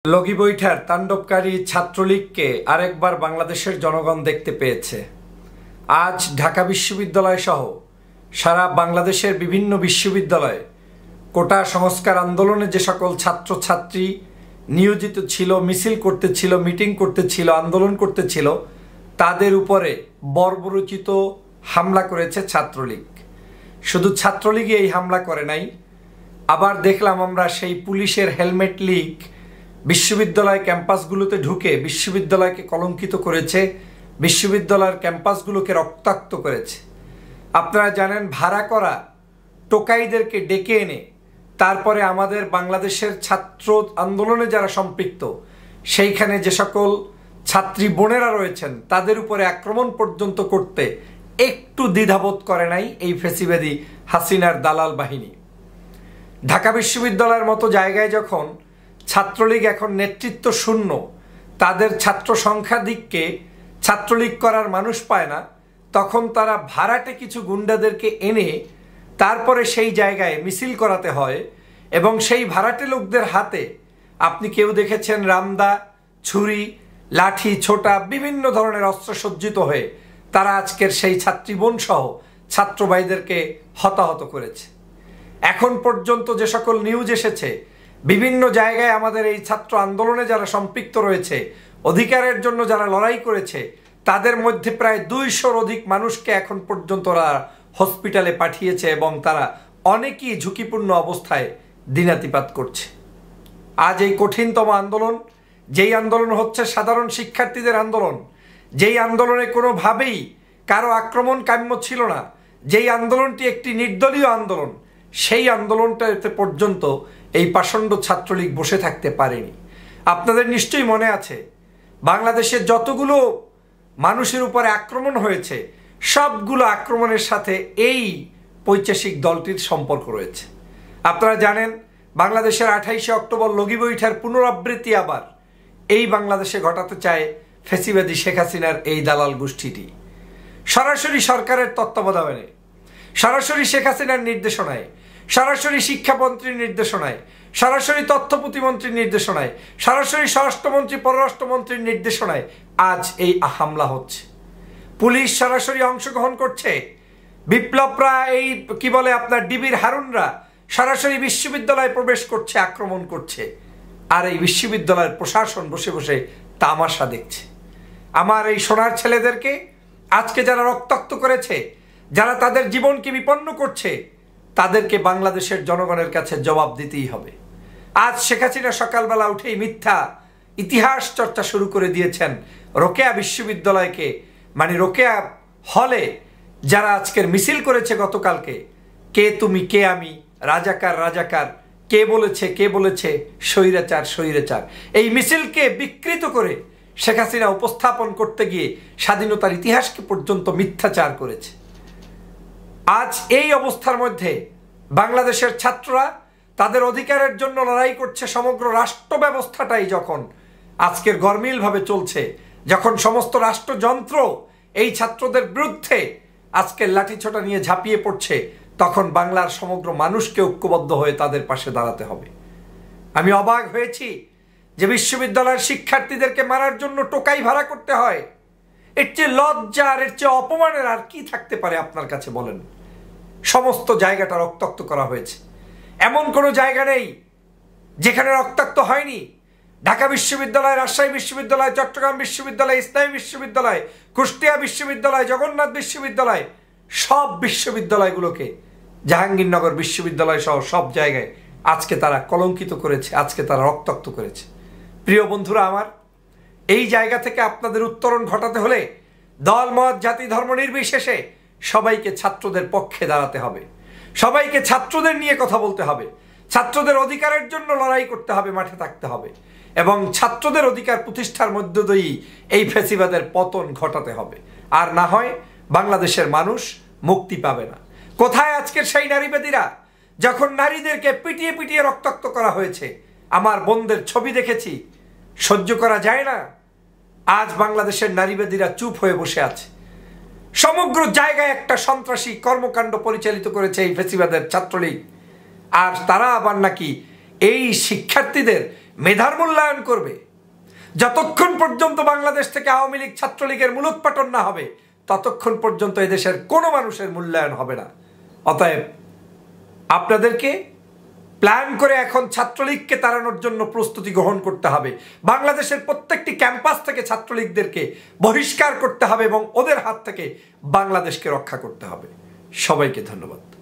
লগি বৈঠার তাণ্ডবকারী ছাত্রলীগকে আরেকবার বাংলাদেশের জনগণ দেখতে পেয়েছে। আজ ঢাকা বিশ্ববিদ্যালয় সহ সারা বাংলাদেশের বিভিন্ন বিশ্ববিদ্যালয়ে কোটা সংস্কার আন্দোলনে যে সকল ছাত্রছাত্রী নিয়োজিত ছিল, মিছিল করতেছিল, মিটিং করতেছিল, আন্দোলন করতেছিল, তাদের উপরে বর্বরোচিত হামলা করেছে ছাত্রলীগ। শুধু ছাত্রলীগই এই হামলা করে নাই, আবার দেখলাম আমরা সেই পুলিশের হেলমেট লীগ বিশ্ববিদ্যালয় ক্যাম্পাসগুলোতে ঢুকে বিশ্ববিদ্যালয়কে কলঙ্কিত করেছে, বিশ্ববিদ্যালয়ের ক্যাম্পাসগুলোকে রক্তাক্ত করেছে। আপনারা জানেন, ভাড়া করা টোকাইদেরকে ডেকে এনে তারপরে আমাদের বাংলাদেশের ছাত্র আন্দোলনে যারা সম্পৃক্ত সেইখানে যে সকল ছাত্রী বোনেরা রয়েছেন তাদের উপরে আক্রমণ পর্যন্ত করতে একটু দ্বিধাবোধ করে নাই এই ফ্যাসিবাদী হাসিনার দালাল বাহিনী। ঢাকা বিশ্ববিদ্যালয়ের মতো জায়গায় যখন ছাত্রলীগ এখন নেতৃত্ব শূন্য, তাদের ছাত্র সংখ্যা দিককে ছাত্রলীগ করার মানুষ পায় না, তখন তারা ভাড়াটে কিছু গুন্ডাদেরকে এনে তারপরে সেই জায়গায় মিছিল করাতে হয়। এবং সেই ভাড়াটে লোকদের হাতে আপনি কেউ দেখেছেন রামদা, ছুরি, লাঠি, ছোটা বিভিন্ন ধরনের অস্ত্র সজ্জিত হয়ে তারা আজকের সেই ছাত্রীবোন সহ ছাত্র ভাইদেরকে হতাহত করেছে। এখন পর্যন্ত যে সকল নিউজ এসেছে, বিভিন্ন জায়গায় আমাদের এই ছাত্র আন্দোলনে যারা সম্পৃক্ত রয়েছে, অধিকারের জন্য যারা লড়াই করেছে, তাদের মধ্যে প্রায় 200-র অধিক মানুষকে এখন পর্যন্ত ওরা হসপিটালে পাঠিয়েছে এবং তারা অনেকেই ঝুঁকিপূর্ণ অবস্থায় দিনাতিপাত করছে। আজ এই কঠিনতম আন্দোলন, যেই আন্দোলন হচ্ছে সাধারণ শিক্ষার্থীদের আন্দোলন, যেই আন্দোলনে কোনোভাবেই কারো আক্রমণ কাম্য ছিল না, যেই আন্দোলনটি একটি নির্দলীয় আন্দোলন, সেই আন্দোলনটাতে পর্যন্ত এই পাষণ্ড ছাত্রলীগ বসে থাকতে পারেনি। আপনাদের নিশ্চয়ই মনে আছে, বাংলাদেশের যতগুলো মানুষের উপরে আক্রমণ হয়েছে সবগুলো আক্রমণের সাথে এই পৈশাচিক দলটির সম্পর্ক রয়েছে। আপনারা জানেন, বাংলাদেশের 28শে অক্টোবর লগি বৈঠার পুনরাবৃত্তি আবার এই বাংলাদেশে ঘটাতে চায় ফ্যাসিবাদী শেখ হাসিনার এই দালাল গোষ্ঠীটি। সরাসরি সরকারের তত্ত্বাবধানে, সরাসরি শেখ হাসিনার নির্দেশনায়, সরাসরি শিক্ষামন্ত্রীর নির্দেশনায়, সরাসরি তথ্য প্রতিমন্ত্রীর নির্দেশনায়, সরাসরি স্বরাষ্ট্রমন্ত্রী পররাষ্ট্রমন্ত্রীর নির্দেশনায় আজ এই হামলা হচ্ছে। পুলিশ সরাসরি অংশগ্রহণ করছে, বিপ্লবরা এই কি বলে আপনার ডিবির হারুনরা সরাসরি বিশ্ববিদ্যালয়ে প্রবেশ করছে, আক্রমণ করছে, আর এই বিশ্ববিদ্যালয়ের প্রশাসন বসে বসে তামাশা দেখছে। আমার এই সোনার ছেলেদেরকে আজকে যারা রক্তাক্ত করেছে, যারা তাদের জীবনকে বিপন্ন করছে, তাদেরকে বাংলাদেশের জনগণের কাছে জবাব দিতেই হবে। আজ শেখ হাসিনা সকালবেলা উঠেই মিথ্যা ইতিহাস চর্চা শুরু করে দিয়েছেন রোকেয়া বিশ্ববিদ্যালয়কে, মানে রোকেয়া হলে যারা আজকের মিছিল করেছে গতকালকে, কে তুমি কে আমি, রাজাকার রাজাকার, কে বলেছে স্বৈরাচার স্বৈরাচার, এই মিছিলকে বিকৃত করে শেখ হাসিনা উপস্থাপন করতে গিয়ে স্বাধীনতার ইতিহাসকে পর্যন্ত মিথ্যাচার করেছে। আজ এই অবস্থার মধ্যে বাংলাদেশের ছাত্ররা তাদের অধিকারের জন্য লড়াই করছে। সমগ্র রাষ্ট্র ব্যবস্থাটাই যখন আজকের গরমিলভাবে চলছে, যখন সমস্ত রাষ্ট্রযন্ত্র এই ছাত্রদের বিরুদ্ধে আজকের লাঠিছোটা নিয়ে ঝাঁপিয়ে পড়ছে, তখন বাংলার সমগ্র মানুষকে ঐক্যবদ্ধ হয়ে তাদের পাশে দাঁড়াতে হবে। আমি অবাক হয়েছি যে বিশ্ববিদ্যালয়ের শিক্ষার্থীদেরকে মারার জন্য টোকাই ভাড়া করতে হয়। এর চেয়ে লজ্জার, এর চেয়ে অপমানের আর কি থাকতে পারে আপনার কাছে বলেন? সমস্ত জায়গাটা রক্তাক্ত করা হয়েছে, এমন কোনো জায়গা নেই যেখানে রক্তাক্ত হয়নি। ঢাকা বিশ্ববিদ্যালয়, রাজশাহী বিশ্ববিদ্যালয়, চট্টগ্রাম বিশ্ববিদ্যালয়, ইসলামী বিশ্ববিদ্যালয়, কুষ্টিয়া বিশ্ববিদ্যালয়, জগন্নাথ বিশ্ববিদ্যালয়, সব বিশ্ববিদ্যালয়গুলোকে, জাহাঙ্গীরনগর বিশ্ববিদ্যালয় সহ সব জায়গায় আজকে তারা কলঙ্কিত করেছে, আজকে তারা রক্তাক্ত করেছে। প্রিয় বন্ধুরা আমার, এই জায়গা থেকে আপনাদের উত্তরণ ঘটাতে হলে দল মত জাতি ধর্ম নির্বিশেষে সবাইকে ছাত্রদের পক্ষে দাঁড়াতে হবে, সবাইকে ছাত্রদের নিয়ে কথা বলতে হবে, ছাত্রদের অধিকারের জন্য লড়াই করতে হবে, মাঠে থাকতে হবে এবং ছাত্রদের অধিকার প্রতিষ্ঠার মধ্য দিয়েই এই ফ্যাসিবাদের পতন ঘটাতে হবে। আর না হয় বাংলাদেশের মানুষ মুক্তি পাবে না। কোথায় আজকের সেই নারীবাদীরা, যখন নারীদেরকে পিটিয়ে পিটিয়ে রক্তাক্ত করা হয়েছে? আমার বোনদের ছবি দেখেছি, সহ্য করা যায় না। আজ বাংলাদেশের নারীবাদীরা চুপ হয়ে বসে আছে। সমগ্র জায়গায় একটা সন্ত্রাসী কর্মকাণ্ড পরিচালিত করেছে এই ফ্যাসিবাদের ছাত্রলীগ, আর তারা আবার নাকি এই শিক্ষার্থীদের মেধার মূল্যায়ন করবে। যতক্ষণ পর্যন্ত বাংলাদেশ থেকে আওয়ামী লীগ ছাত্রলীগের মূলোৎপাটন না হবে ততক্ষণ পর্যন্ত এদেশের কোনো মানুষের মূল্যায়ন হবে না। অতএব আপনাদেরকে প্ল্যান করে এখন ছাত্রলীগকে তাড়ানোর জন্য প্রস্তুতি গ্রহণ করতে হবে। বাংলাদেশের প্রত্যেকটি ক্যাম্পাস থেকে ছাত্রলীগদেরকে বহিষ্কার করতে হবে এবং ওদের হাত থেকে বাংলাদেশকে রক্ষা করতে হবে। সবাইকে ধন্যবাদ।